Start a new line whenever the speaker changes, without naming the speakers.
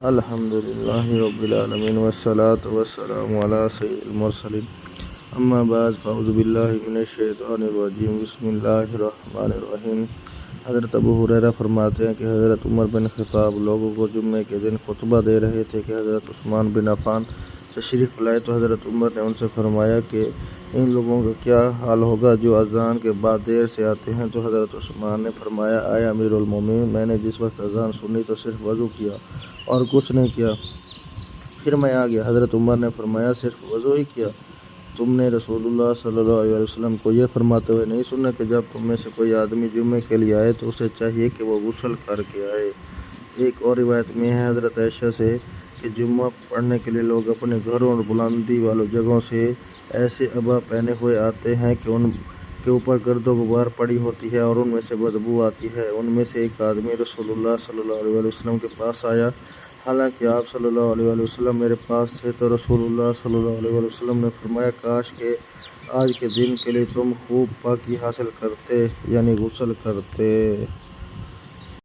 الحمدللہ رب العالمین والصلاة والسلام علی سید المرسلین اما بعد فاعوذ باللہ من الشیطان الرجیم بسم اللہ الرحمن الرحیم۔ حضرت ابو ہریرہ فرماتے ہیں کہ حضرت عمر بن خطاب لوگوں کو جمعے کے دن خطبہ دے رہے تھے کہ حضرت عثمان بن عفان تشریف لائے، تو حضرت عمر نے ان سے فرمایا کہ ان لوگوں کا کیا حال ہوگا جو اذان کے بعد دیر سے آتے ہیں؟ تو حضرت عثمان نے فرمایا، اے امیر المومنین، میں نے جس وقت اذان سنی تو صرف وضو کیا اور کچھ نہیں کیا، پھر میں آ گیا۔ حضرت عمر نے فرمایا، صرف وضو ہی کیا؟ تم نے رسول اللہ صلی اللہ علیہ وسلم کو یہ فرماتے ہوئے نہیں سنا کہ جب تم میں سے کوئی آدمی جمعے کے لیے آئے تو اسے چاہیے کہ وہ غسل کر کے آئے؟ ایک اور روایت میں ہے حضرت عائشہ سے کہ جمعہ پڑھنے کے لیے لوگ اپنے گھروں اور بلندی والوں جگہوں سے ایسے عبا پہنے ہوئے آتے ہیں کہ ان کے اوپر گرد و غبار پڑی ہوتی ہے اور ان میں سے بدبو آتی ہے۔ ان میں سے ایک آدمی رسول اللہ صلی اللہ علیہ وسلم کے پاس آیا، حالانکہ آپ صلی اللہ علیہ وسلم میرے پاس تھے، تو رسول اللہ صلی اللہ علیہ وسلم نے فرمایا، کاش کہ آج کے دن کے لیے تم خوب پاکی حاصل کرتے، یعنی غسل کرتے۔